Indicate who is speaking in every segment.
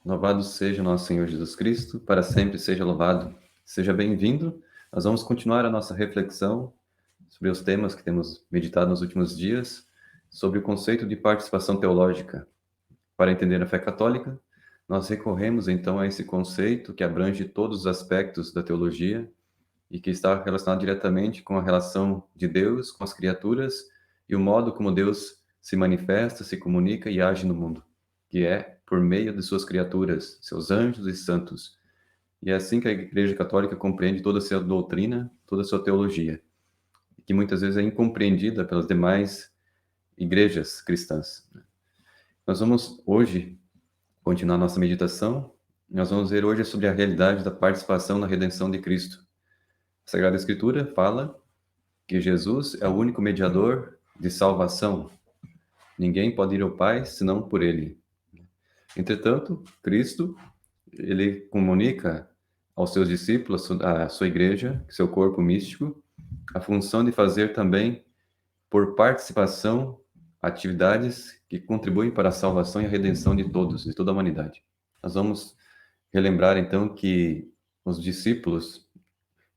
Speaker 1: Louvado seja nosso Senhor Jesus Cristo, para sempre seja louvado. Seja bem-vindo. Nós vamos continuar a nossa reflexão sobre os temas que temos meditado nos últimos dias, sobre o conceito de participação teológica. Para entender a fé católica, nós recorremos então a esse conceito que abrange todos os aspectos da teologia e que está relacionado diretamente com a relação de Deus com as criaturas e o modo como Deus se manifesta, se comunica e age no mundo, que é por meio de suas criaturas, seus anjos e santos. E é assim que a Igreja Católica compreende toda a sua doutrina, toda a sua teologia, que muitas vezes é incompreendida pelas demais igrejas cristãs. Nós vamos hoje continuar nossa meditação. Nós vamos ver hoje sobre a realidade da participação na redenção de Cristo. A Sagrada Escritura fala que Jesus é o único mediador de salvação. Ninguém pode ir ao Pai senão por ele. Entretanto, Cristo, ele comunica aos seus discípulos, à sua igreja, seu corpo místico, a função de fazer também, por participação, atividades que contribuem para a salvação e a redenção de todos, de toda a humanidade. Nós vamos relembrar, então, que os discípulos,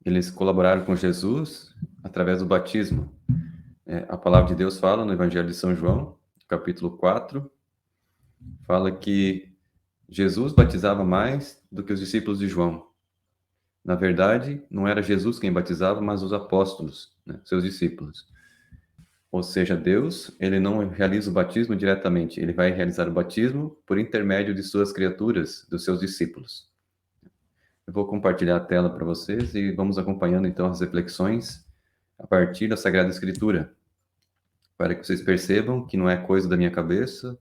Speaker 1: eles colaboraram com Jesus através do batismo. A palavra de Deus fala no Evangelho de São João, capítulo 4, fala que Jesus batizava mais do que os discípulos de João. Na verdade, não era Jesus quem batizava, mas os apóstolos, né, seus discípulos. Ou seja, Deus, ele não realiza o batismo diretamente, ele vai realizar o batismo por intermédio de suas criaturas, dos seus discípulos. Eu vou compartilhar a tela para vocês e vamos acompanhando então as reflexões a partir da Sagrada Escritura, para que vocês percebam que não é coisa da minha cabeça,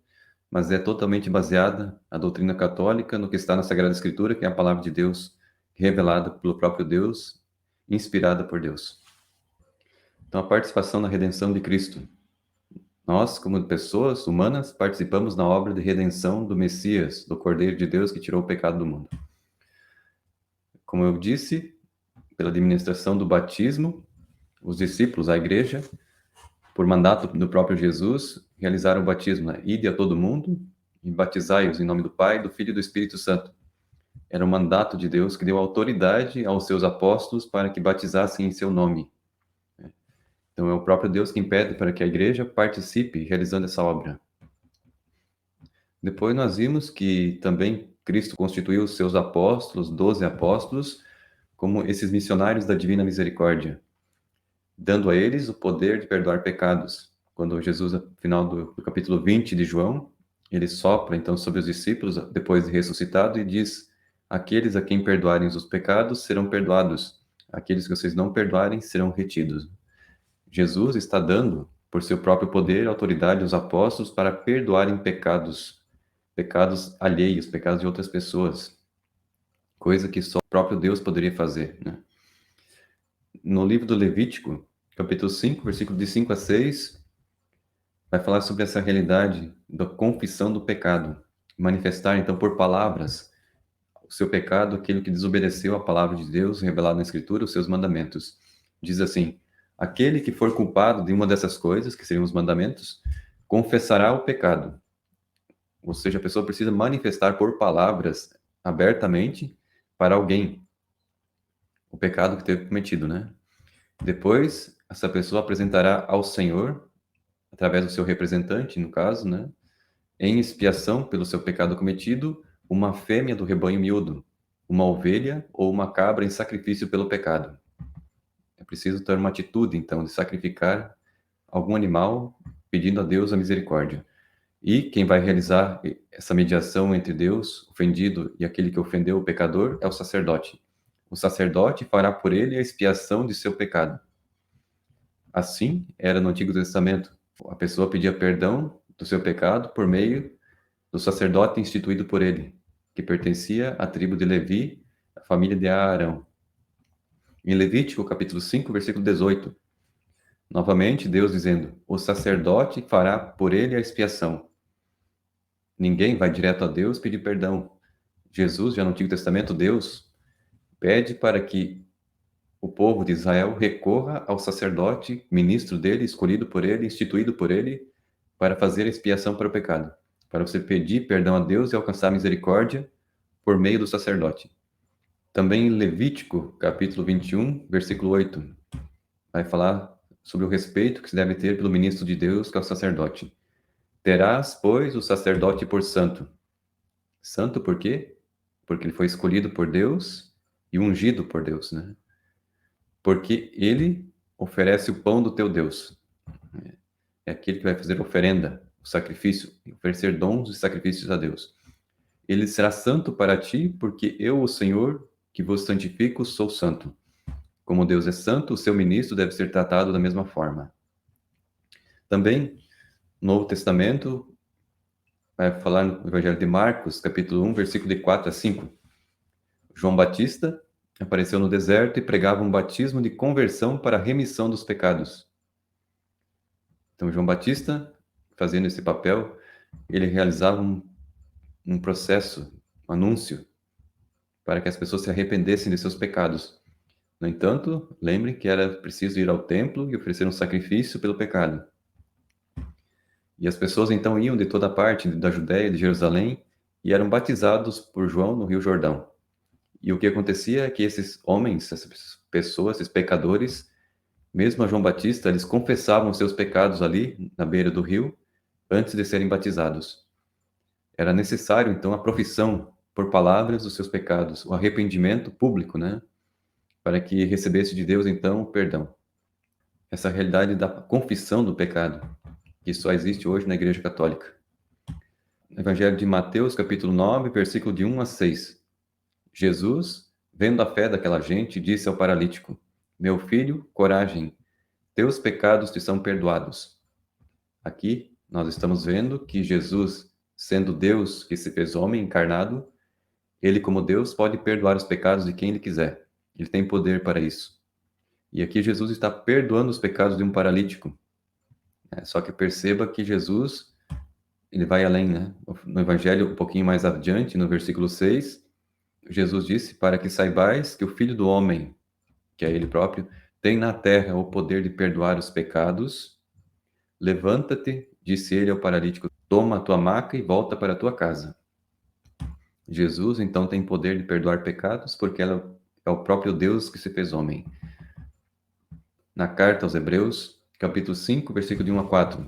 Speaker 1: mas é totalmente baseada a doutrina católica no que está na Sagrada Escritura, que é a palavra de Deus, revelada pelo próprio Deus, inspirada por Deus. Então, a participação na redenção de Cristo. Nós, como pessoas humanas, participamos na obra de redenção do Messias, do Cordeiro de Deus que tirou o pecado do mundo. Como eu disse, pela administração do batismo, os discípulos, a igreja, por mandato do próprio Jesus, realizaram o batismo, né? Ide a todo mundo e batizai-os em nome do Pai, do Filho e do Espírito Santo. Era um mandato de Deus que deu autoridade aos seus apóstolos para que batizassem em seu nome. Então é o próprio Deus que impede para que a igreja participe realizando essa obra. Depois nós vimos que também Cristo constituiu os seus apóstolos, 12 apóstolos, como esses missionários da divina misericórdia, dando a eles o poder de perdoar pecados. Quando Jesus, no final do capítulo 20 de João, ele sopra então sobre os discípulos, depois de ressuscitado, e diz: aqueles a quem perdoarem os pecados serão perdoados, aqueles que vocês não perdoarem serão retidos. Jesus está dando, por seu próprio poder, autoridade aos apóstolos para perdoarem pecados alheios, pecados de outras pessoas, coisa que só o próprio Deus poderia fazer, né? No livro do Levítico, capítulo 5, versículo de 5 a 6, vai falar sobre essa realidade da confissão do pecado, manifestar então por palavras o seu pecado, aquele que desobedeceu a palavra de Deus revelada na Escritura, os seus mandamentos. Diz assim: aquele que for culpado de uma dessas coisas, que seriam os mandamentos, confessará o pecado. Ou seja, a pessoa precisa manifestar por palavras, abertamente, para alguém, o pecado que teve cometido, né? Depois, essa pessoa apresentará ao Senhor, através do seu representante, no caso, né, em expiação pelo seu pecado cometido, uma fêmea do rebanho miúdo, uma ovelha ou uma cabra em sacrifício pelo pecado. É preciso ter uma atitude, então, de sacrificar algum animal, pedindo a Deus a misericórdia. E quem vai realizar essa mediação entre Deus, ofendido, e aquele que ofendeu o pecador é o sacerdote. O sacerdote fará por ele a expiação de seu pecado. Assim era no Antigo Testamento. A pessoa pedia perdão do seu pecado por meio do sacerdote instituído por ele, que pertencia à tribo de Levi, à família de Arão. Em Levítico, capítulo 5, versículo 18, novamente Deus dizendo: o sacerdote fará por ele a expiação. Ninguém vai direto a Deus pedir perdão. Jesus, já no Antigo Testamento, Deus pede para que o povo de Israel recorra ao sacerdote, ministro dele, escolhido por ele, instituído por ele, para fazer a expiação para o pecado. Para você pedir perdão a Deus e alcançar a misericórdia por meio do sacerdote. Também em Levítico, capítulo 21, versículo 8, vai falar sobre o respeito que se deve ter pelo ministro de Deus, que é o sacerdote. Terás, pois, o sacerdote por santo. Santo por quê? Porque ele foi escolhido por Deus e ungido por Deus, né? Porque ele oferece o pão do teu Deus. É aquele que vai fazer oferenda, o sacrifício, oferecer dons e sacrifícios a Deus. Ele será santo para ti, porque eu, o Senhor, que vos santifico, sou santo. Como Deus é santo, o seu ministro deve ser tratado da mesma forma. Também, no Novo Testamento, vai falar no Evangelho de Marcos, capítulo 1, versículo de 4 a 5. João Batista apareceu no deserto e pregava um batismo de conversão para a remissão dos pecados. Então, João Batista, fazendo esse papel, ele realizava um processo, um anúncio, para que as pessoas se arrependessem de seus pecados. No entanto, lembrem que era preciso ir ao templo e oferecer um sacrifício pelo pecado. E as pessoas então iam de toda parte, da Judéia, de Jerusalém, e eram batizados por João no Rio Jordão. E o que acontecia é que esses homens, essas pessoas, esses pecadores, mesmo a João Batista, eles confessavam seus pecados ali, na beira do rio, antes de serem batizados. Era necessário, então, a profissão por palavras dos seus pecados, o arrependimento público, né? Para que recebesse de Deus, então, o perdão. Essa realidade da confissão do pecado, que só existe hoje na Igreja Católica. Evangelho de Mateus, capítulo 9, versículo de 1 a 6. Jesus, vendo a fé daquela gente, disse ao paralítico: Meu filho, coragem, teus pecados te são perdoados. Aqui nós estamos vendo que Jesus, sendo Deus que se fez homem encarnado, ele como Deus pode perdoar os pecados de quem ele quiser. Ele tem poder para isso. E aqui Jesus está perdoando os pecados de um paralítico. Só que perceba que Jesus, ele vai além, né? No Evangelho, um pouquinho mais adiante, no versículo 6, Jesus disse: Para que saibais que o Filho do Homem, que é ele próprio, tem na terra o poder de perdoar os pecados, levanta-te, disse ele ao paralítico, toma a tua maca e volta para a tua casa. Jesus, então, tem poder de perdoar pecados porque ela é o próprio Deus que se fez homem. Na carta aos Hebreus, capítulo 5, versículo de 1 a 4.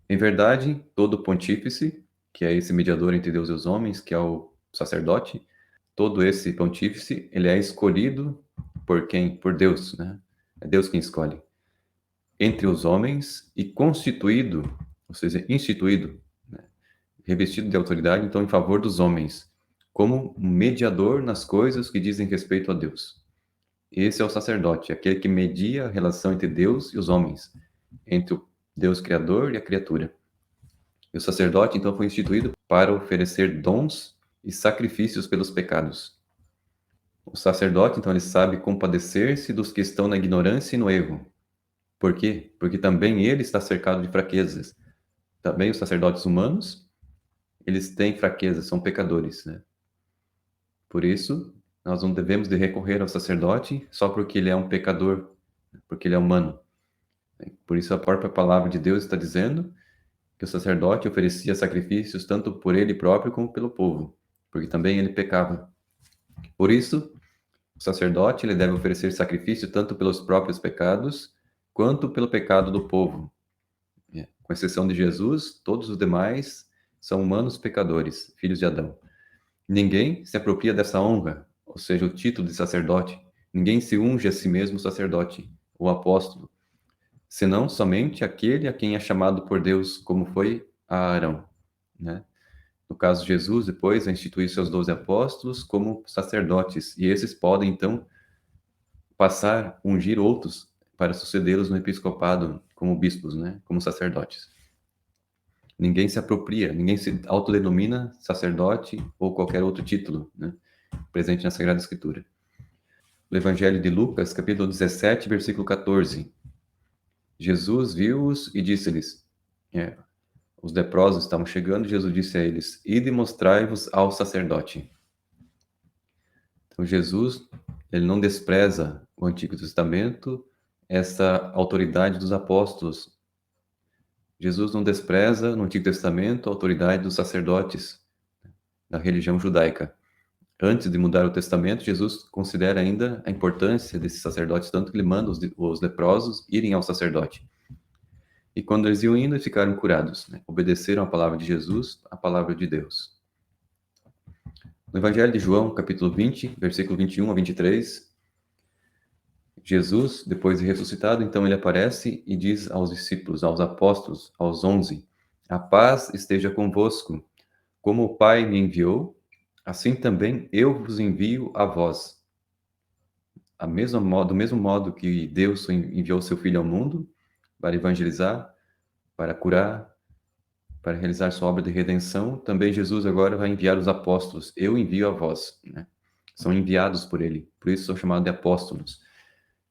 Speaker 1: Em verdade, todo pontífice, que é esse mediador entre Deus e os homens, que é o sacerdote, todo esse pontífice, ele é escolhido por quem? Por Deus, né? É Deus quem escolhe. Entre os homens e constituído, ou seja, instituído, né? Revestido de autoridade, então, em favor dos homens, como um mediador nas coisas que dizem respeito a Deus. Esse é o sacerdote, aquele que media a relação entre Deus e os homens, entre o Deus Criador e a criatura. E o sacerdote, então, foi instituído para oferecer dons e sacrifícios pelos pecados. O sacerdote, então, ele sabe compadecer-se dos que estão na ignorância e no erro. Por quê? Porque também ele está cercado de fraquezas. Também os sacerdotes humanos, eles têm fraquezas, são pecadores, né? Por isso, nós não devemos de recorrer ao sacerdote só porque ele é um pecador, porque ele é humano. Por isso a própria palavra de Deus está dizendo que o sacerdote oferecia sacrifícios tanto por ele próprio como pelo povo, porque também ele pecava. Por isso, o sacerdote ele deve oferecer sacrifício tanto pelos próprios pecados quanto pelo pecado do povo. Com exceção de Jesus, todos os demais são humanos pecadores, filhos de Adão. Ninguém se apropria dessa honra, ou seja, o título de sacerdote. Ninguém se unge a si mesmo sacerdote, ou apóstolo, senão somente aquele a quem é chamado por Deus, como foi a Arão, né? No caso de Jesus, depois, vai instituir seus 12 apóstolos como sacerdotes, e esses podem, então, passar, ungir outros para sucedê-los no episcopado como bispos, né? Como sacerdotes. Ninguém se apropria, ninguém se autodenomina sacerdote ou qualquer outro título, né? Presente na Sagrada Escritura. No Evangelho de Lucas, capítulo 17, versículo 14. Jesus viu-os e disse-lhes, os leprosos estavam chegando, Jesus disse a eles, ide mostrai-vos ao sacerdote. Então Jesus, ele não despreza o Antigo Testamento, essa autoridade dos apóstolos. Jesus não despreza no Antigo Testamento a autoridade dos sacerdotes da religião judaica. Antes de mudar o testamento, Jesus considera ainda a importância desses sacerdotes, tanto que ele manda os leprosos irem ao sacerdote. E quando eles iam indo, eles ficaram curados, né? Obedeceram a palavra de Jesus, a palavra de Deus. No Evangelho de João, capítulo 20, versículo 21 a 23, Jesus, depois de ressuscitado, então ele aparece e diz aos discípulos, aos apóstolos, aos 11, a paz esteja convosco. Como o Pai me enviou, assim também eu vos envio a vós. Do mesmo modo que Deus enviou seu Filho ao mundo para evangelizar, para curar, para realizar sua obra de redenção, também Jesus agora vai enviar os apóstolos. Eu envio a vós, né? São enviados por ele, por isso são chamados de apóstolos.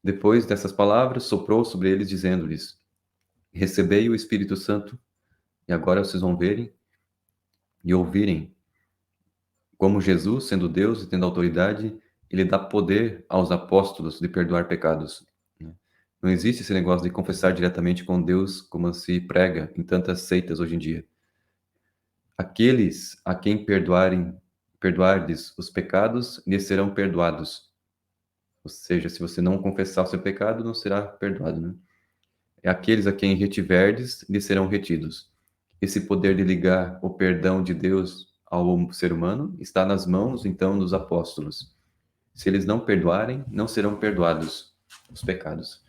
Speaker 1: Depois dessas palavras, soprou sobre eles, dizendo-lhes, recebei o Espírito Santo, e agora vocês vão verem e ouvirem como Jesus, sendo Deus e tendo autoridade, ele dá poder aos apóstolos de perdoar pecados. Não existe esse negócio de confessar diretamente com Deus como se prega em tantas seitas hoje em dia. Aqueles a quem perdoardes os pecados, lhes serão perdoados. Ou seja, se você não confessar o seu pecado, não será perdoado, né? É aqueles a quem retiverdes, lhes serão retidos. Esse poder de ligar o perdão de Deus ao ser humano está nas mãos, então, dos apóstolos. Se eles não perdoarem, não serão perdoados os pecados.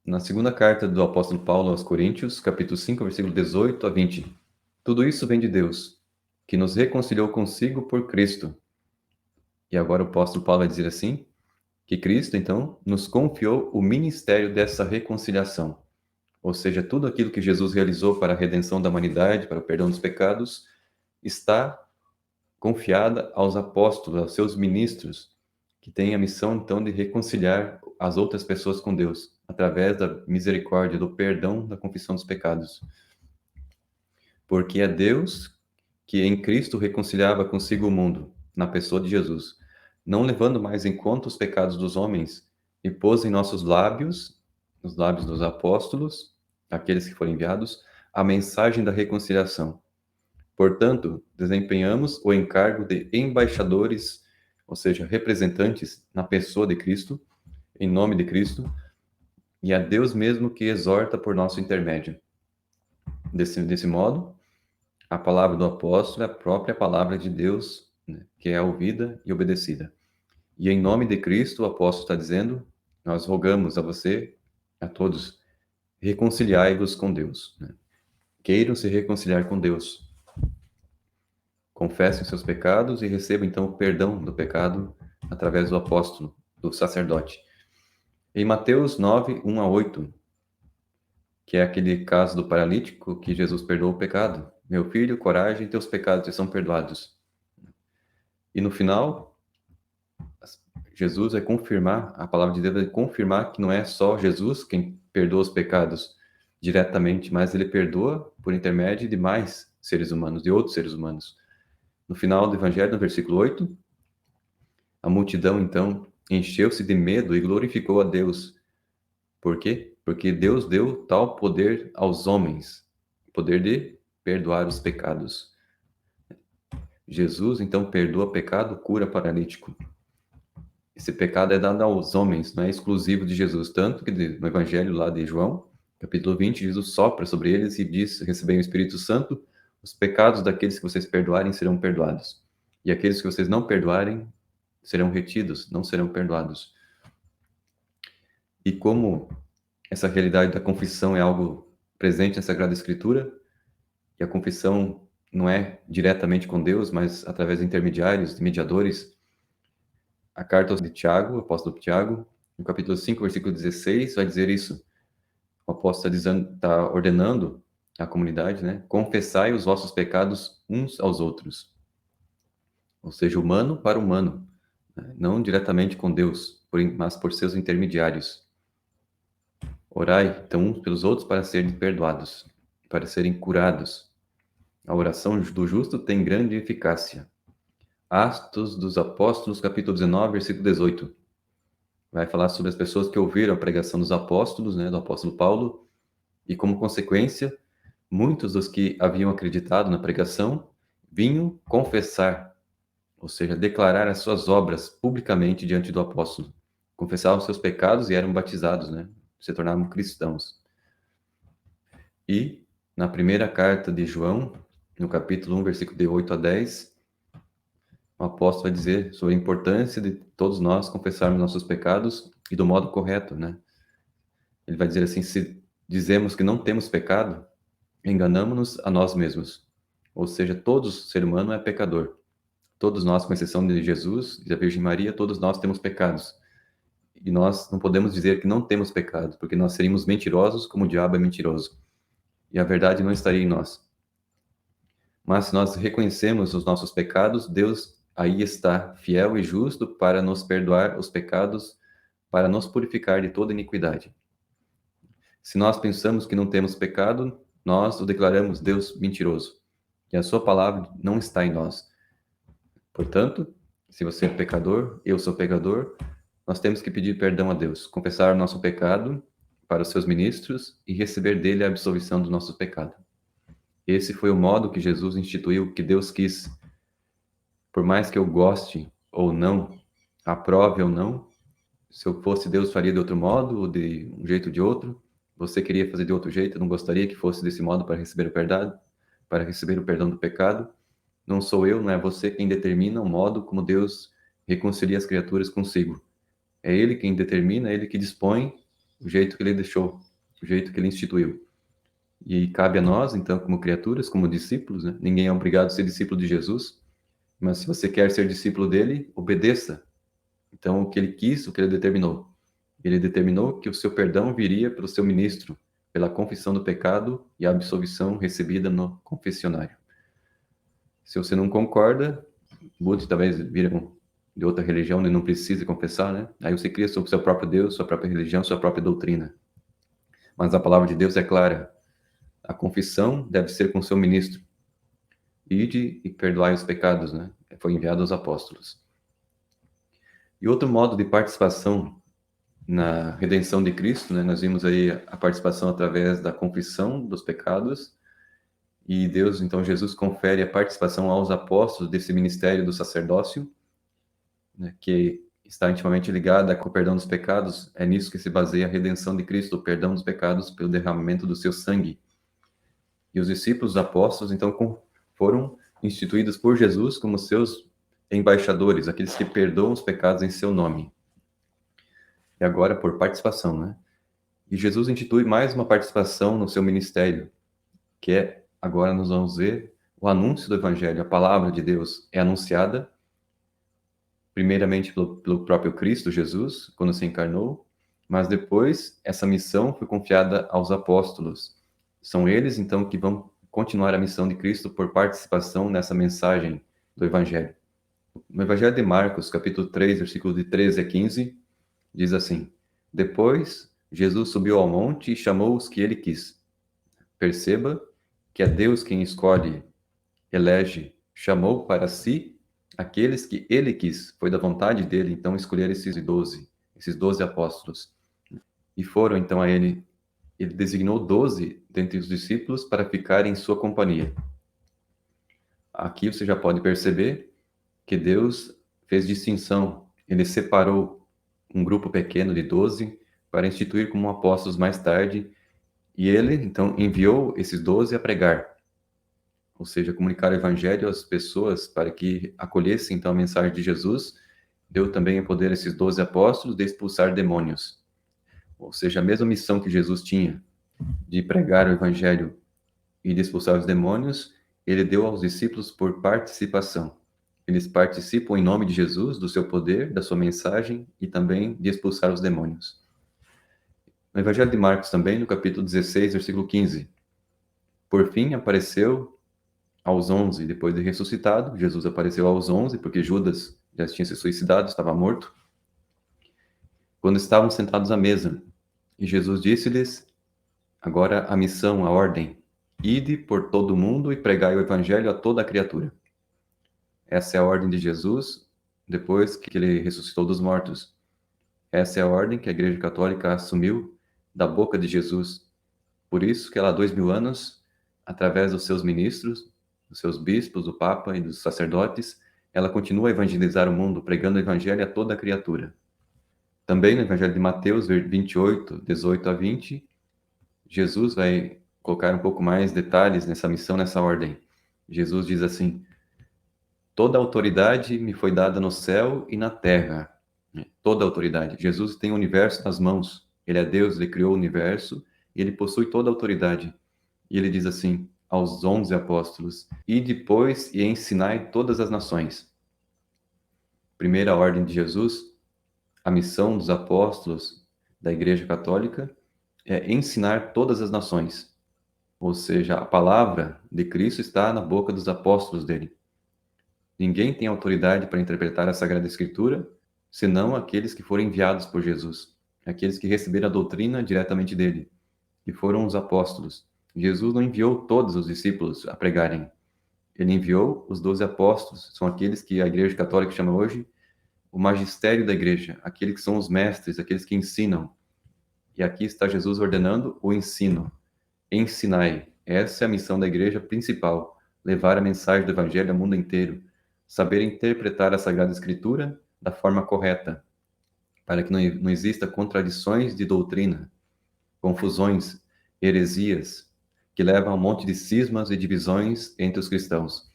Speaker 1: Na segunda carta do apóstolo Paulo aos Coríntios, capítulo 5, versículo 18 a 20. Tudo isso vem de Deus, que nos reconciliou consigo por Cristo. E agora o apóstolo Paulo vai dizer assim, que Cristo, então, nos confiou o ministério dessa reconciliação. Ou seja, tudo aquilo que Jesus realizou para a redenção da humanidade, para o perdão dos pecados, está confiada aos apóstolos, aos seus ministros, que têm a missão, então, de reconciliar as outras pessoas com Deus, através da misericórdia, do perdão, da confissão dos pecados. Porque é Deus que em Cristo reconciliava consigo o mundo, na pessoa de Jesus, não levando mais em conta os pecados dos homens, e pôs em nossos lábios, nos lábios dos apóstolos, aqueles que foram enviados, a mensagem da reconciliação. Portanto, desempenhamos o encargo de embaixadores, ou seja, representantes na pessoa de Cristo, em nome de Cristo, e a Deus mesmo que exorta por nosso intermédio. Desse modo, a palavra do apóstolo é a própria palavra de Deus, né, que é ouvida e obedecida. E em nome de Cristo, o apóstolo está dizendo, nós rogamos a você, a todos, reconciliai-vos com Deus. Né? Queiram se reconciliar com Deus. Confessem seus pecados e recebam então o perdão do pecado através do apóstolo, do sacerdote. Em Mateus 9, 1 a 8, que é aquele caso do paralítico que Jesus perdoou o pecado. Meu filho, coragem, teus pecados são perdoados. E no final, Jesus vai confirmar, a palavra de Deus vai confirmar que não é só Jesus quem perdoa os pecados diretamente, mas ele perdoa por intermédio de mais seres humanos, de outros seres humanos. No final do Evangelho, no versículo 8, a multidão, então, encheu-se de medo e glorificou a Deus. Por quê? Porque Deus deu tal poder aos homens, poder de perdoar os pecados. Jesus, então, perdoa pecado, cura paralítico. Esse pecado é dado aos homens, não é exclusivo de Jesus. Tanto que no Evangelho lá de João, capítulo 20, Jesus sopra sobre eles e diz, recebei o Espírito Santo, os pecados daqueles que vocês perdoarem serão perdoados. E aqueles que vocês não perdoarem serão retidos, não serão perdoados. E como essa realidade da confissão é algo presente na Sagrada Escritura, e a confissão não é diretamente com Deus, mas através de intermediários, de mediadores, a carta de Tiago, o apóstolo Tiago, no capítulo 5, versículo 16, vai dizer isso. O apóstolo está ordenando à comunidade, né? Confessai os vossos pecados uns aos outros. Ou seja, humano para humano, né? Não diretamente com Deus, mas por seus intermediários. Orai, então, uns pelos outros para serem perdoados, para serem curados. A oração do justo tem grande eficácia. Atos dos Apóstolos, capítulo 19, versículo 18. Vai falar sobre as pessoas que ouviram a pregação dos apóstolos, né, do apóstolo Paulo, e como consequência, muitos dos que haviam acreditado na pregação vinham confessar ou seja, declarar as suas obras publicamente diante do apóstolo. Confessavam seus pecados e eram batizados, né? Se tornavam cristãos. E, na primeira carta de João, no capítulo 1, versículo de 8 a 10, o apóstolo vai dizer sobre a importância de todos nós confessarmos nossos pecados e do modo correto, né? Ele vai dizer assim: se dizemos que não temos pecado, enganamos-nos a nós mesmos. Ou seja, todo ser humano é pecador. Todos nós, com exceção de Jesus e da Virgem Maria, todos nós temos pecados. E nós não podemos dizer que não temos pecado, porque nós seríamos mentirosos como o diabo é mentiroso. E a verdade não estaria em nós. Mas se nós reconhecemos os nossos pecados, Deus aí está fiel e justo para nos perdoar os pecados, para nos purificar de toda iniquidade. Se nós pensamos que não temos pecado, nós o declaramos Deus mentiroso. E a sua palavra não está em nós. Portanto, se você é pecador, eu sou pecador, nós temos que pedir perdão a Deus, confessar o nosso pecado para os seus ministros e receber dele a absolvição do nosso pecado. Esse foi o modo que Jesus instituiu, que Deus quis. Por mais que eu goste ou não, aprove ou não, se eu fosse Deus, faria de outro modo, ou de um jeito ou de outro. Você queria fazer de outro jeito, não gostaria que fosse desse modo para receber o perdão, do pecado. Não sou eu, não é você quem determina o modo como Deus reconcilia as criaturas consigo. É Ele quem determina, é Ele que dispõe o jeito que Ele deixou, o jeito que Ele instituiu. E cabe a nós, então, como criaturas, como discípulos, né? Ninguém é obrigado a ser discípulo de Jesus, mas se você quer ser discípulo dele, obedeça. Então, o que ele quis, o que ele determinou. Ele determinou que o seu perdão viria pelo seu ministro, pela confissão do pecado e a absolvição recebida no confessionário. Se você não concorda, muitos talvez viram de outra religião e não precisa confessar, né? Aí você cria o seu próprio Deus, sua própria religião, sua própria doutrina. Mas a palavra de Deus é clara. A confissão deve ser com o seu ministro. Ide e perdoai os pecados, né? Foi enviado aos apóstolos. E outro modo de participação na redenção de Cristo, né? Nós vimos aí a participação através da confissão dos pecados, e Deus, então Jesus confere a participação aos apóstolos desse ministério do sacerdócio, né? Que está intimamente ligada com o perdão dos pecados. É nisso que se baseia a redenção de Cristo, o perdão dos pecados pelo derramamento do seu sangue. E os discípulos, os apóstolos, então foram instituídos por Jesus como seus embaixadores, aqueles que perdoam os pecados em seu nome. E agora por participação, né? E Jesus institui mais uma participação no seu ministério, que é, agora nós vamos ver, o anúncio do Evangelho. A palavra de Deus é anunciada, primeiramente pelo próprio Cristo, Jesus, quando se encarnou, mas depois essa missão foi confiada aos apóstolos. São eles, então, que vão continuar a missão de Cristo por participação nessa mensagem do Evangelho. No Evangelho de Marcos, capítulo 3, versículos de 13 a 15, diz assim: Depois, Jesus subiu ao monte e chamou os que ele quis. Perceba que é Deus quem escolhe, elege, chamou para si aqueles que ele quis. Foi da vontade dele, então, escolher esses 12 apóstolos. E foram, então, a ele designou 12 dentre os discípulos para ficarem em sua companhia. Aqui você já pode perceber que Deus fez distinção. Ele separou um grupo pequeno de 12 para instituir como apóstolos mais tarde, e ele, então, enviou esses 12 a pregar, ou seja, comunicar o evangelho às pessoas para que acolhessem, então, a mensagem de Jesus. Deu também o poder a esses 12 apóstolos de expulsar demônios. Ou seja, a mesma missão que Jesus tinha de pregar o evangelho e de expulsar os demônios, ele deu aos discípulos por participação. Eles participam em nome de Jesus, do seu poder, da sua mensagem e também de expulsar os demônios. No Evangelho de Marcos também, no capítulo 16, versículo 15. Por fim, apareceu aos 11, depois de ressuscitado. Jesus apareceu aos 11, porque Judas já tinha se suicidado, estava morto. Quando estavam sentados à mesa, e Jesus disse-lhes, agora a missão, a ordem: ide por todo o mundo e pregai o evangelho a toda a criatura. Essa é a ordem de Jesus depois que ele ressuscitou dos mortos. Essa é a ordem que a Igreja Católica assumiu da boca de Jesus. Por isso que ela há 2000 anos, através dos seus ministros, dos seus bispos, do Papa e dos sacerdotes, ela continua a evangelizar o mundo, pregando o evangelho a toda criatura. Também no evangelho de Mateus 28, 18 a 20, Jesus vai colocar um pouco mais detalhes nessa missão, nessa ordem. Jesus diz assim: toda autoridade me foi dada no céu e na terra. Toda autoridade. Jesus tem o universo nas mãos. Ele é Deus, ele criou o universo e ele possui toda a autoridade. E ele diz assim aos 11 apóstolos: e depois e ensinai todas as nações. Primeira ordem de Jesus, a missão dos apóstolos da Igreja Católica é ensinar todas as nações. Ou seja, a palavra de Cristo está na boca dos apóstolos dele. Ninguém tem autoridade para interpretar a Sagrada Escritura, senão aqueles que foram enviados por Jesus, aqueles que receberam a doutrina diretamente dele, que foram os apóstolos. Jesus não enviou todos os discípulos a pregarem. Ele enviou os 12 apóstolos, são aqueles que a Igreja Católica chama hoje o magistério da Igreja, aqueles que são os mestres, aqueles que ensinam. E aqui está Jesus ordenando o ensino. Ensinai. Essa é a missão da Igreja principal, levar a mensagem do Evangelho ao mundo inteiro, saber interpretar a Sagrada Escritura da forma correta, para que não exista contradições de doutrina, confusões, heresias, que levam a um monte de cismas e divisões entre os cristãos.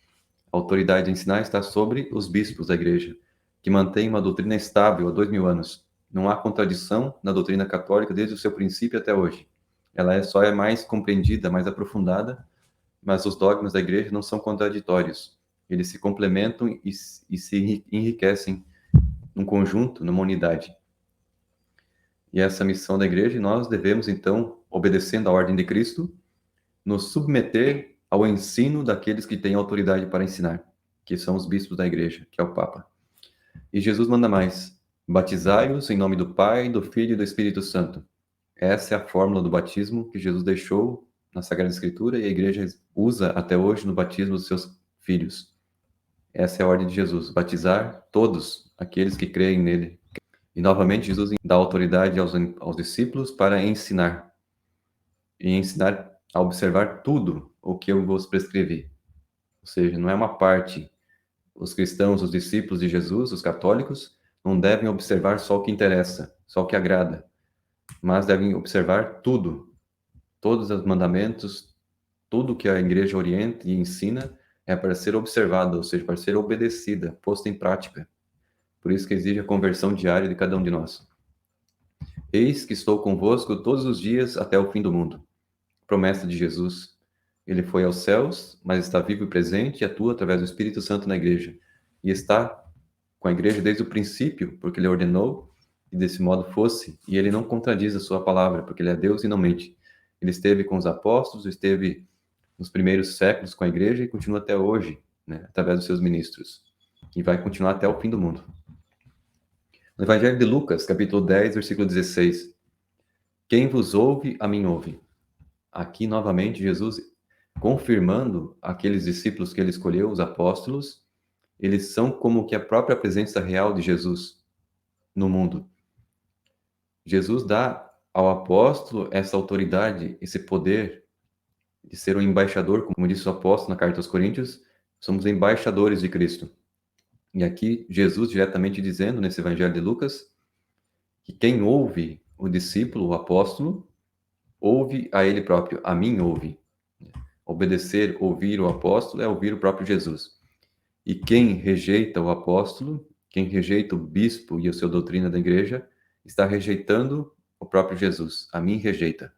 Speaker 1: A autoridade de ensinar está sobre os bispos da Igreja, que mantêm uma doutrina estável há 2000 anos. Não há contradição na doutrina católica desde o seu princípio até hoje. Ela só é mais compreendida, mais aprofundada, mas os dogmas da Igreja não são contraditórios. Eles se complementam e se enriquecem num conjunto, numa unidade. E essa missão da Igreja, nós devemos, então, obedecendo à ordem de Cristo, nos submeter ao ensino daqueles que têm autoridade para ensinar, que são os bispos da Igreja, que é o Papa. E Jesus manda mais: batizai-os em nome do Pai, do Filho e do Espírito Santo. Essa é a fórmula do batismo que Jesus deixou na Sagrada Escritura e a Igreja usa até hoje no batismo dos seus filhos. Essa é a ordem de Jesus: batizar todos aqueles que creem nele. E novamente Jesus dá autoridade aos discípulos para ensinar. E ensinar a observar tudo o que eu vos prescrevi. Ou seja, não é uma parte. Os cristãos, os discípulos de Jesus, os católicos, não devem observar só o que interessa, só o que agrada, mas devem observar tudo, todos os mandamentos, tudo que a igreja orienta e ensina é para ser observado, ou seja, para ser obedecida, posta em prática. Por isso que exige a conversão diária de cada um de nós. Eis que estou convosco todos os dias até o fim do mundo. Promessa de Jesus. Ele foi aos céus, mas está vivo e presente e atua através do Espírito Santo na igreja. E está com a igreja desde o princípio, porque ele ordenou que desse modo fosse, e ele não contradiz a sua palavra, porque ele é Deus e não mente. Ele esteve com os apóstolos, esteve nos primeiros séculos com a igreja e continua até hoje, né, através dos seus ministros. E vai continuar até o fim do mundo. No Evangelho de Lucas, capítulo 10, versículo 16. Quem vos ouve, a mim ouve. Aqui, novamente, Jesus confirmando aqueles discípulos que ele escolheu, os apóstolos, eles são como que a própria presença real de Jesus no mundo. Jesus dá ao apóstolo essa autoridade, esse poder de ser um embaixador, como disse o apóstolo na carta aos Coríntios, somos embaixadores de Cristo. E aqui Jesus diretamente dizendo nesse Evangelho de Lucas que quem ouve o discípulo, o apóstolo, ouve a ele próprio, a mim ouve. Obedecer, ouvir o apóstolo é ouvir o próprio Jesus. E quem rejeita o apóstolo, quem rejeita o bispo e a sua doutrina da igreja, está rejeitando o próprio Jesus. A mim rejeita.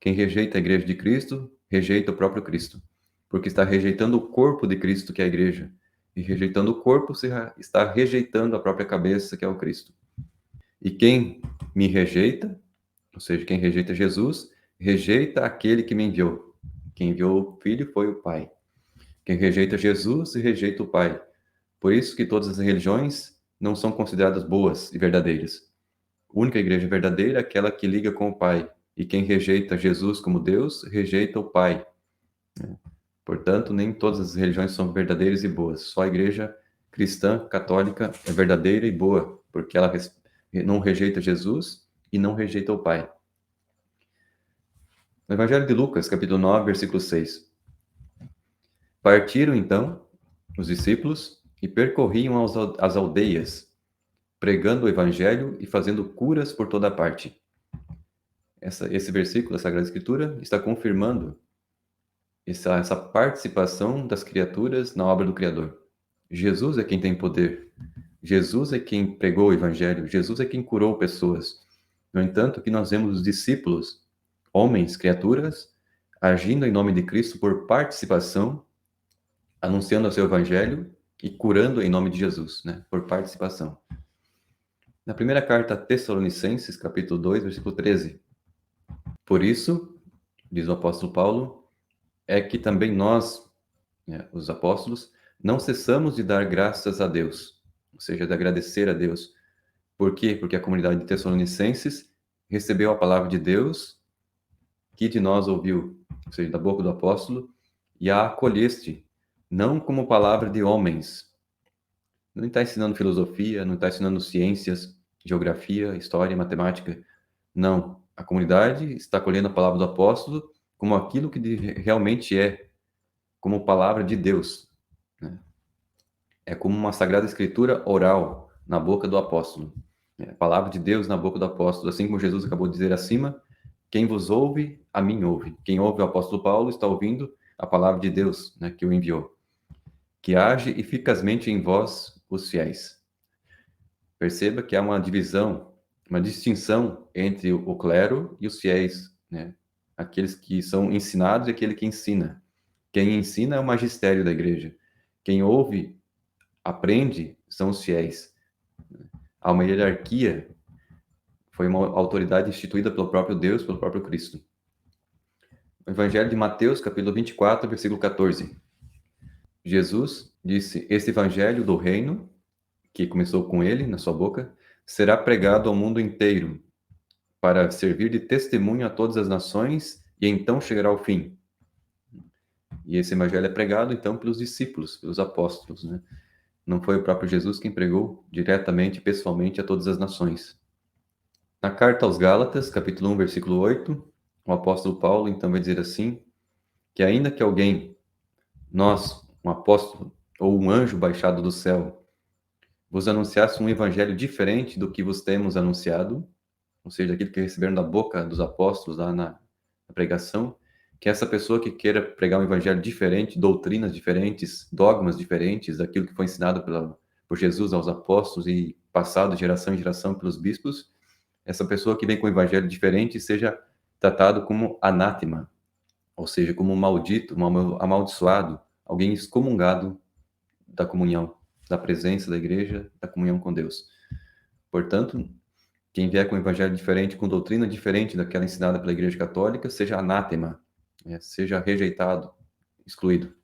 Speaker 1: Quem rejeita a igreja de Cristo, rejeita o próprio Cristo, porque está rejeitando o corpo de Cristo, que é a igreja. E rejeitando o corpo, está rejeitando a própria cabeça, que é o Cristo. E quem me rejeita, ou seja, quem rejeita Jesus, rejeita aquele que me enviou. Quem enviou o Filho foi o Pai. Quem rejeita Jesus, rejeita o Pai. Por isso que todas as religiões não são consideradas boas e verdadeiras. A única igreja verdadeira é aquela que liga com o Pai. E quem rejeita Jesus como Deus, rejeita o Pai. Portanto, nem todas as religiões são verdadeiras e boas. Só a igreja cristã, católica, é verdadeira e boa, porque ela não rejeita Jesus e não rejeita o Pai. No Evangelho de Lucas, capítulo 9, versículo 6. Partiram, então, os discípulos e percorriam as aldeias, pregando o evangelho e fazendo curas por toda parte. Esse versículo da Sagrada Escritura está confirmando essa participação das criaturas na obra do Criador. Jesus é quem tem poder. Jesus é quem pregou o evangelho. Jesus é quem curou pessoas. No entanto, que nós vemos os discípulos, homens, criaturas, agindo em nome de Cristo por participação, anunciando o seu evangelho e curando em nome de Jesus, né? Por participação. Na primeira carta a Tessalonicenses, capítulo 2, versículo 13. Por isso, diz o apóstolo Paulo, é que também nós, né, os apóstolos, não cessamos de dar graças a Deus, ou seja, de agradecer a Deus. Por quê? Porque a comunidade de Tessalonicenses recebeu a palavra de Deus que de nós ouviu, ou seja, da boca do apóstolo, e a acolheste, não como palavra de homens. Não está ensinando filosofia, não está ensinando ciências, geografia, história, matemática. Não. A comunidade está acolhendo a palavra do apóstolo como aquilo que realmente é, como palavra de Deus, né? É como uma sagrada escritura oral na boca do apóstolo. É a palavra de Deus na boca do apóstolo, assim como Jesus acabou de dizer acima, quem vos ouve, a mim ouve. Quem ouve o apóstolo Paulo está ouvindo a palavra de Deus, né, que o enviou, que age eficazmente em vós, os fiéis. Perceba que há uma divisão, uma distinção entre o clero e os fiéis, né? Aqueles que são ensinados e aquele que ensina. Quem ensina é o magistério da igreja. Quem ouve, aprende, são os fiéis. Há uma hierarquia, foi uma autoridade instituída pelo próprio Deus, pelo próprio Cristo. O Evangelho de Mateus, capítulo 24, versículo 14. Jesus disse: "Este evangelho do reino, que começou com ele, na sua boca, será pregado ao mundo inteiro, para servir de testemunho a todas as nações, e então chegará o fim." E esse evangelho é pregado, então, pelos discípulos, pelos apóstolos, né? Não foi o próprio Jesus quem pregou diretamente, pessoalmente, a todas as nações. Na carta aos Gálatas, capítulo 1, versículo 8, o apóstolo Paulo, então, vai dizer assim, que ainda que alguém, nós, um apóstolo, ou um anjo baixado do céu, vos anunciasse um evangelho diferente do que vos temos anunciado, ou seja, aquilo que receberam da boca dos apóstolos lá na pregação, que essa pessoa que queira pregar um evangelho diferente, doutrinas diferentes, dogmas diferentes daquilo que foi ensinado por Jesus aos apóstolos e passado de geração em geração pelos bispos, essa pessoa que vem com um evangelho diferente seja tratado como anátema, ou seja, como um maldito, um amaldiçoado, alguém excomungado da comunhão, da presença da igreja, da comunhão com Deus. Portanto, quem vier com um evangelho diferente, com doutrina diferente daquela ensinada pela Igreja Católica, seja anátema, seja rejeitado, excluído.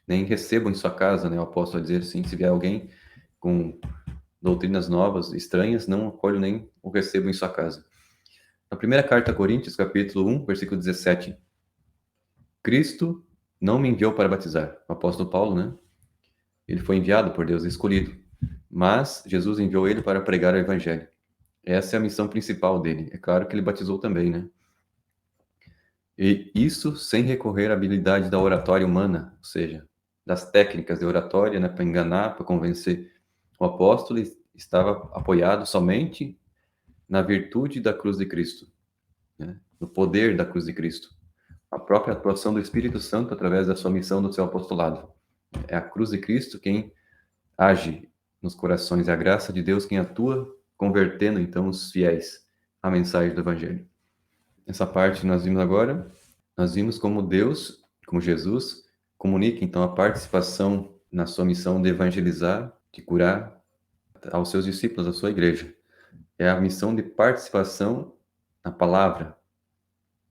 Speaker 1: Nem recebam em sua casa, né? O apóstolo vai dizer assim, se vier alguém com doutrinas novas, estranhas, não acolho nem o recebo em sua casa. Na primeira carta a Coríntios, capítulo 1, versículo 17, Cristo não me enviou para batizar. O apóstolo Paulo, né? Ele foi enviado por Deus, escolhido. Mas Jesus enviou ele para pregar o evangelho. Essa é a missão principal dele. É claro que ele batizou também, né? E isso sem recorrer à habilidade da oratória humana, ou seja, das técnicas de oratória, né, para enganar, para convencer. O apóstolo estava apoiado somente na virtude da cruz de Cristo, né, no poder da cruz de Cristo. A própria atuação do Espírito Santo através da sua missão do seu apostolado. É a cruz de Cristo quem age nos corações, é a graça de Deus quem atua, convertendo então os fiéis à mensagem do Evangelho. Essa parte que nós vimos agora, nós vimos como Deus, como Jesus, comunica então a participação na sua missão de evangelizar, de curar aos seus discípulos, à sua igreja. É a missão de participação na palavra,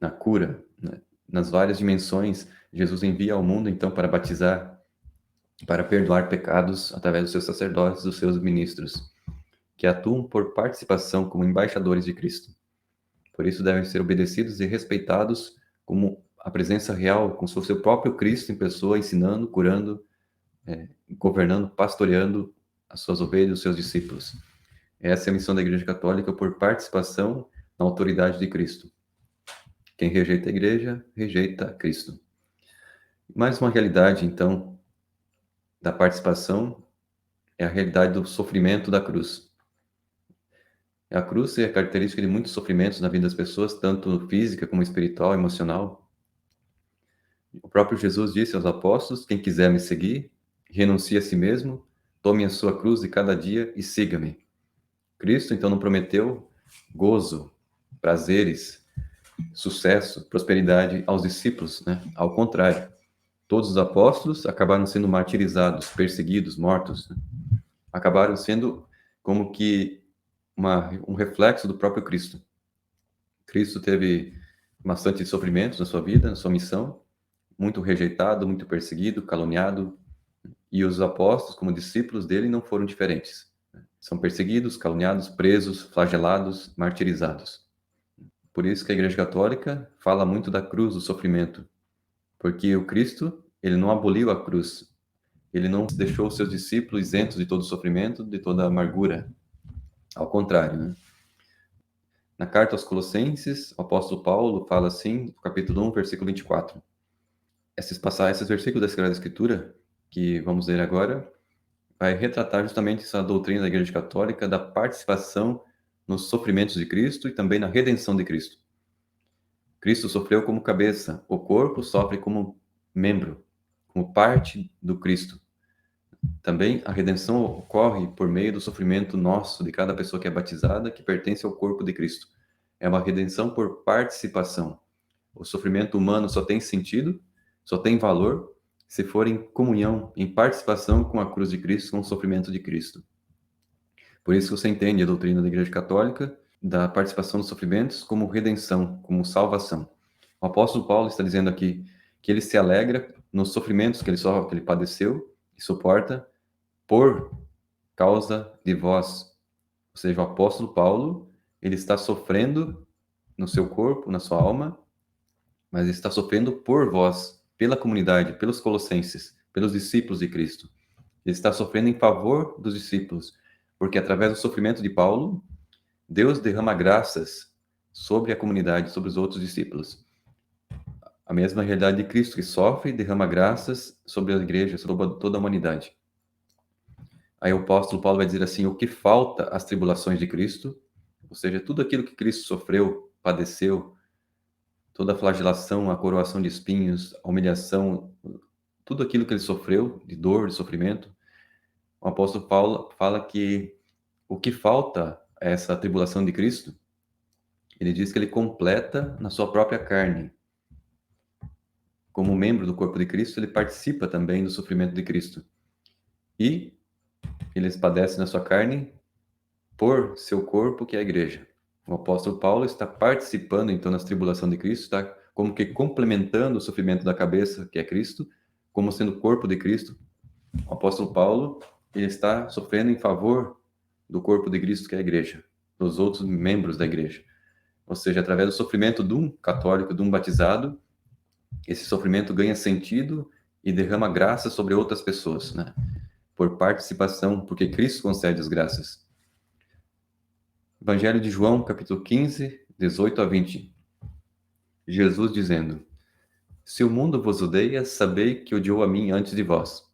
Speaker 1: na cura, né? Nas várias dimensões. Jesus envia ao mundo então para batizar, para perdoar pecados através dos seus sacerdotes, dos seus ministros, que atuam por participação como embaixadores de Cristo. Por isso devem ser obedecidos e respeitados como a presença real, como se fosse o próprio Cristo em pessoa, ensinando, curando, governando, pastoreando as suas ovelhas, os seus discípulos. Essa é a missão da Igreja Católica por participação na autoridade de Cristo. Quem rejeita a Igreja, rejeita Cristo. Mais uma realidade, então, da participação é a realidade do sofrimento da cruz. A cruz é a característica de muitos sofrimentos na vida das pessoas, tanto física como espiritual, emocional. O próprio Jesus disse aos apóstolos: quem quiser me seguir, renuncie a si mesmo, tome a sua cruz de cada dia e siga-me. Cristo, então, não prometeu gozo, prazeres, sucesso, prosperidade aos discípulos, né? Ao contrário, todos os apóstolos acabaram sendo martirizados, perseguidos, mortos, né? Acabaram sendo como que um reflexo do próprio Cristo. Cristo teve bastante sofrimentos na sua vida, na sua missão, muito rejeitado, muito perseguido, caluniado, e os apóstolos, como discípulos dele, não foram diferentes. São perseguidos, caluniados, presos, flagelados, martirizados. Por isso que a Igreja Católica fala muito da cruz, do sofrimento, porque o Cristo, ele não aboliu a cruz, ele não deixou os seus discípulos isentos de todo sofrimento, de toda amargura. Ao contrário, né? Na carta aos Colossenses, o apóstolo Paulo fala assim, no capítulo 1, versículo 24. Esses versículos da Sagrada Escritura, que vamos ler agora, vai retratar justamente essa doutrina da Igreja Católica da participação nos sofrimentos de Cristo e também na redenção de Cristo. Cristo sofreu como cabeça, o corpo sofre como membro, como parte do Cristo. Também a redenção ocorre por meio do sofrimento nosso, de cada pessoa que é batizada, que pertence ao corpo de Cristo. É uma redenção por participação. O sofrimento humano só tem sentido, só tem valor, se for em comunhão, em participação com a cruz de Cristo, com o sofrimento de Cristo. Por isso você entende a doutrina da Igreja Católica, da participação nos sofrimentos, como redenção, como salvação. O apóstolo Paulo está dizendo aqui que ele se alegra nos sofrimentos que ele padeceu e suporta por causa de vós. Ou seja, o apóstolo Paulo, ele está sofrendo no seu corpo, na sua alma, mas está sofrendo por vós, pela comunidade, pelos colossenses, pelos discípulos de Cristo. Ele está sofrendo em favor dos discípulos, porque através do sofrimento de Paulo, Deus derrama graças sobre a comunidade, sobre os outros discípulos. A mesma realidade de Cristo, que sofre e derrama graças sobre a igreja, sobre toda a humanidade. Aí o apóstolo Paulo vai dizer assim: o que falta às tribulações de Cristo, ou seja, tudo aquilo que Cristo sofreu, padeceu, toda a flagelação, a coroação de espinhos, a humilhação, tudo aquilo que ele sofreu, de dor, de sofrimento, o apóstolo Paulo fala que o que falta a essa tribulação de Cristo, ele diz que ele completa na sua própria carne. Como membro do corpo de Cristo, ele participa também do sofrimento de Cristo. E eles padecem na sua carne por seu corpo, que é a igreja. O apóstolo Paulo está participando, então, na tribulação de Cristo, está como que complementando o sofrimento da cabeça, que é Cristo, como sendo o corpo de Cristo. O apóstolo Paulo, ele está sofrendo em favor do corpo de Cristo, que é a igreja, dos outros membros da igreja. Ou seja, através do sofrimento de um católico, de um batizado, esse sofrimento ganha sentido e derrama graça sobre outras pessoas, né? Por participação, porque Cristo concede as graças. Evangelho de João, capítulo 15, 18 a 20. Jesus dizendo: se o mundo vos odeia, sabei que odiou a mim antes de vós.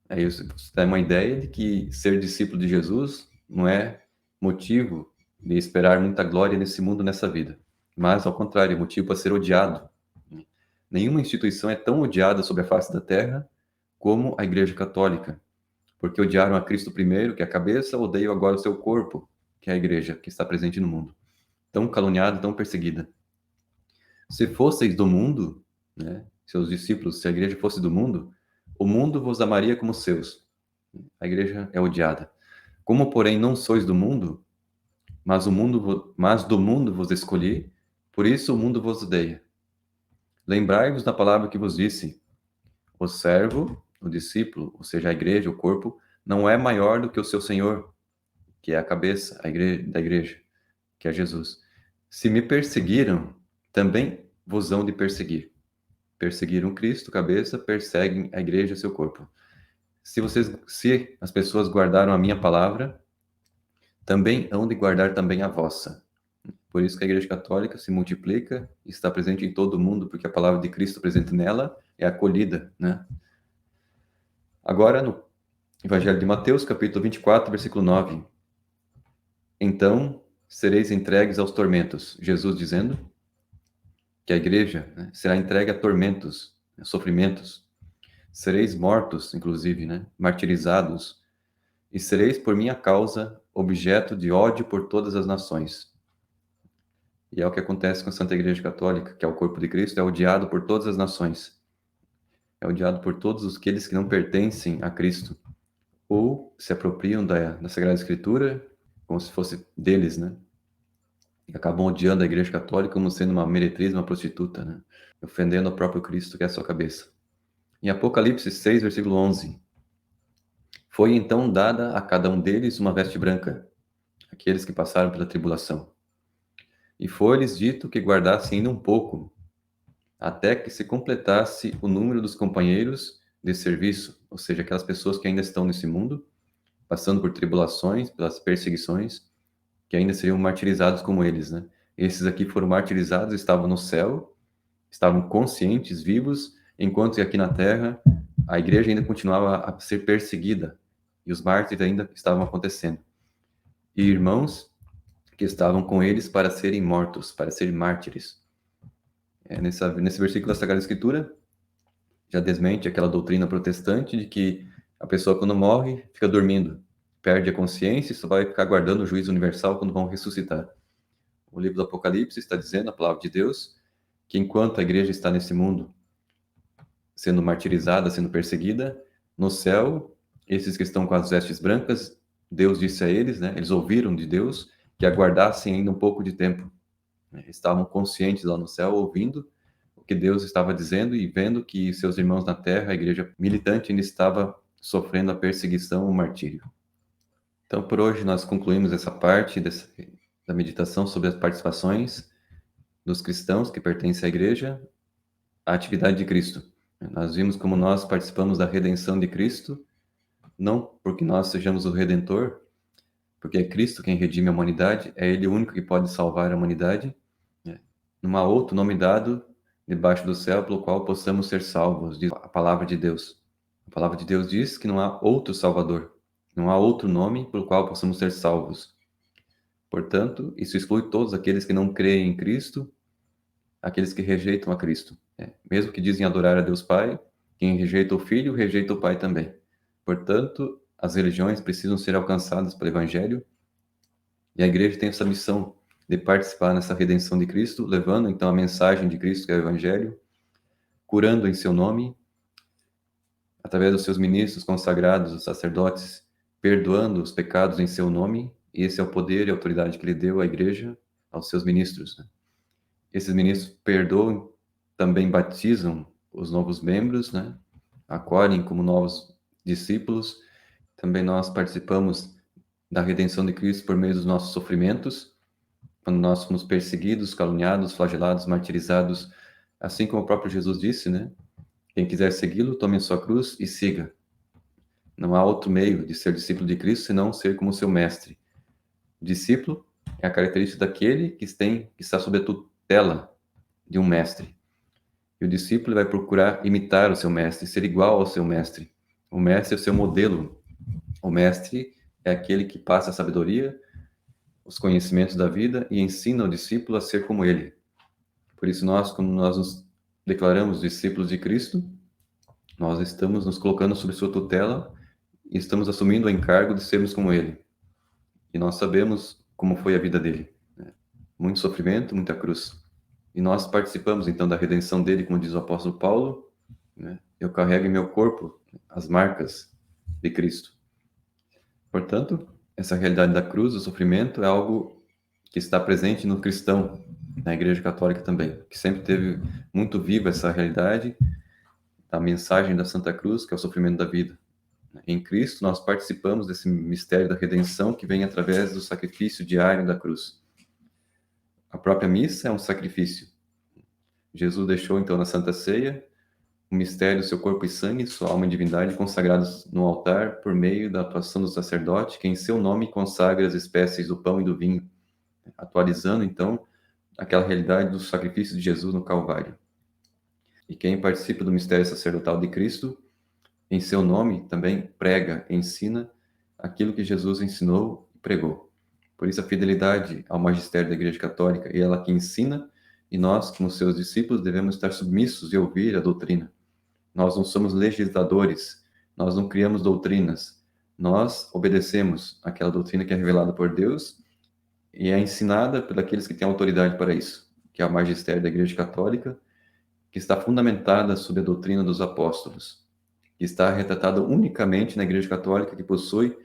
Speaker 1: Aí você tem uma ideia de que ser discípulo de Jesus não é motivo de esperar muita glória nesse mundo, nessa vida. Mas, ao contrário, é motivo para ser odiado. Nenhuma instituição é tão odiada sobre a face da terra como a Igreja Católica. Porque odiaram a Cristo primeiro, que é a cabeça, odeiam agora o seu corpo, que é a Igreja, que está presente no mundo. Tão caluniada, tão perseguida. Se fosseis do mundo, né, seus discípulos, se a Igreja fosse do mundo, o mundo vos amaria como seus. A Igreja é odiada. Como, porém, não sois do mundo, mas do mundo vos escolhi, por isso o mundo vos odeia. Lembrai-vos da palavra que vos disse: o servo, o discípulo, ou seja, a igreja, o corpo, não é maior do que o seu Senhor, que é a cabeça da igreja, que é Jesus. Se me perseguiram, também vos hão de perseguir. Perseguiram Cristo, cabeça, perseguem a igreja, seu corpo. Se as pessoas guardaram a minha palavra, também hão de guardar também a vossa. Por isso que a Igreja Católica se multiplica e está presente em todo o mundo, porque a palavra de Cristo presente nela é acolhida, né? Agora, no Evangelho de Mateus, capítulo 24, versículo 9. Então, sereis entregues aos tormentos. Jesus dizendo que a igreja, né, será entregue a tormentos, a sofrimentos. Sereis mortos, inclusive, né, martirizados, e sereis por minha causa objeto de ódio por todas as nações. E é o que acontece com a Santa Igreja Católica, que é o corpo de Cristo, é odiado por todas as nações. É odiado por todos aqueles que não pertencem a Cristo, ou se apropriam da Sagrada Escritura como se fosse deles, né? E acabam odiando a Igreja Católica como sendo uma meretriz, uma prostituta, né? Ofendendo o próprio Cristo, que é a sua cabeça. Em Apocalipse 6, versículo 11. Foi então dada a cada um deles uma veste branca, aqueles que passaram pela tribulação. E foi-lhes dito que guardassem ainda um pouco, até que se completasse o número dos companheiros de serviço, ou seja, aquelas pessoas que ainda estão nesse mundo, passando por tribulações, pelas perseguições, que ainda seriam martirizados como eles, né? Esses aqui foram martirizados, estavam no céu, estavam conscientes, vivos, enquanto que aqui na terra a igreja ainda continuava a ser perseguida e os mártires ainda estavam acontecendo. E irmãos que estavam com eles para serem mortos, para serem mártires. Nesse versículo da Sagrada Escritura, já desmente aquela doutrina protestante de que a pessoa, quando morre, fica dormindo, perde a consciência e só vai ficar aguardando o juízo universal quando vão ressuscitar. O livro do Apocalipse está dizendo, a palavra de Deus, que enquanto a igreja está nesse mundo sendo martirizada, sendo perseguida, no céu, esses que estão com as vestes brancas, Deus disse a eles, né, eles ouviram de Deus, que aguardassem ainda um pouco de tempo. Estavam conscientes lá no céu, ouvindo o que Deus estava dizendo e vendo que seus irmãos na terra, a igreja militante, ainda estava sofrendo a perseguição, o martírio. Então, por hoje, nós concluímos essa parte da meditação sobre as participações dos cristãos que pertencem à igreja, à atividade de Cristo. Nós vimos como nós participamos da redenção de Cristo, não porque nós sejamos o Redentor, porque é Cristo quem redime a humanidade, é Ele o único que pode salvar a humanidade. Não há outro nome dado debaixo do céu pelo qual possamos ser salvos, diz a palavra de Deus. A palavra de Deus diz que não há outro Salvador, não há outro nome pelo qual possamos ser salvos. Portanto, isso exclui todos aqueles que não creem em Cristo, aqueles que rejeitam a Cristo. Mesmo que dizem adorar a Deus Pai, quem rejeita o Filho, rejeita o Pai também. Portanto, as religiões precisam ser alcançadas pelo Evangelho, e a igreja tem essa missão de participar nessa redenção de Cristo, levando então a mensagem de Cristo, que é o Evangelho, curando em seu nome, através dos seus ministros consagrados, os sacerdotes, perdoando os pecados em seu nome, e esse é o poder e a autoridade que ele deu à igreja, aos seus ministros. Esses ministros perdoam, também batizam os novos membros, né? Acolhem como novos discípulos. Também nós participamos da redenção de Cristo por meio dos nossos sofrimentos, quando nós fomos perseguidos, caluniados, flagelados, martirizados, assim como o próprio Jesus disse, né? Quem quiser segui-lo, tome a sua cruz e siga. Não há outro meio de ser discípulo de Cristo senão ser como seu mestre. O discípulo é a característica daquele que está sob a tutela de um mestre. E o discípulo vai procurar imitar o seu mestre, ser igual ao seu mestre. O mestre é o seu modelo. O mestre é aquele que passa a sabedoria, os conhecimentos da vida e ensina o discípulo a ser como ele. Por isso nós, quando nós nos declaramos discípulos de Cristo, nós estamos nos colocando sob sua tutela e estamos assumindo o encargo de sermos como ele. E nós sabemos como foi a vida dele. Muito sofrimento, muita cruz. E nós participamos então da redenção dele, como diz o apóstolo Paulo, né? Eu carrego em meu corpo as marcas de Cristo. Portanto, essa realidade da cruz, do sofrimento, é algo que está presente no cristão, na Igreja Católica também, que sempre teve muito viva essa realidade da mensagem da Santa Cruz, que é o sofrimento da vida. Em Cristo, nós participamos desse mistério da redenção que vem através do sacrifício diário da cruz. A própria missa é um sacrifício. Jesus deixou, então, na Santa Ceia, o mistério do seu corpo e sangue, sua alma e divindade consagrados no altar por meio da atuação do sacerdote, que em seu nome consagra as espécies do pão e do vinho, atualizando, então, aquela realidade do sacrifício de Jesus no Calvário. E quem participa do mistério sacerdotal de Cristo em seu nome também prega, ensina aquilo que Jesus ensinou e pregou. Por isso a fidelidade ao magistério da Igreja Católica, e ela que ensina, e nós, como seus discípulos, devemos estar submissos e ouvir a doutrina. Nós não somos legisladores, nós não criamos doutrinas, nós obedecemos aquela doutrina que é revelada por Deus e é ensinada por aqueles que têm autoridade para isso, que é o magistério da Igreja Católica, que está fundamentada sobre a doutrina dos apóstolos, que está retratada unicamente na Igreja Católica, que possui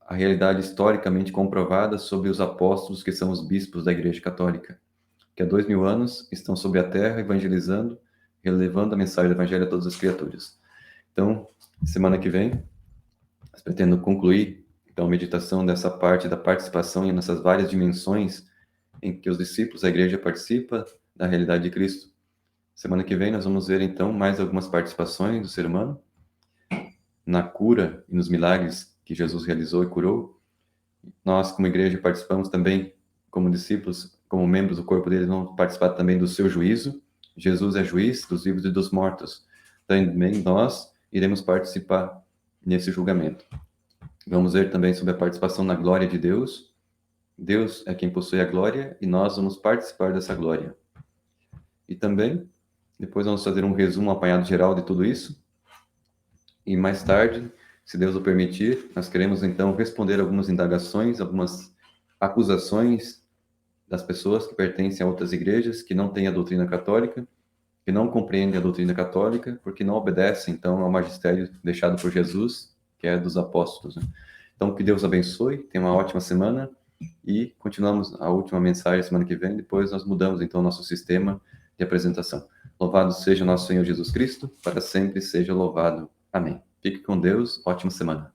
Speaker 1: a realidade historicamente comprovada sobre os apóstolos, que são os bispos da Igreja Católica, que há 2000 anos estão sobre a terra evangelizando, relevando a mensagem do Evangelho a todas as criaturas. Então, semana que vem, pretendo concluir então a meditação dessa parte da participação e nessas várias dimensões em que os discípulos da igreja participam da realidade de Cristo. Semana que vem nós vamos ver então mais algumas participações do ser humano na cura e nos milagres que Jesus realizou e curou. Nós, como igreja, participamos também como discípulos, como membros do corpo dele, vamos participar também do seu juízo. Jesus é juiz dos vivos e dos mortos. Também nós iremos participar nesse julgamento. Vamos ver também sobre a participação na glória de Deus. Deus é quem possui a glória e nós vamos participar dessa glória. E também, depois vamos fazer um resumo, um apanhado geral de tudo isso. E mais tarde, se Deus o permitir, nós queremos então responder algumas indagações, algumas acusações das pessoas que pertencem a outras igrejas, que não têm a doutrina católica, que não compreendem a doutrina católica, porque não obedecem então ao magistério deixado por Jesus, que é dos apóstolos, né? Então, que Deus abençoe, tenha uma ótima semana e continuamos a última mensagem semana que vem, depois nós mudamos então o nosso sistema de apresentação. Louvado seja nosso Senhor Jesus Cristo, para sempre seja louvado. Amém. Fique com Deus, ótima semana.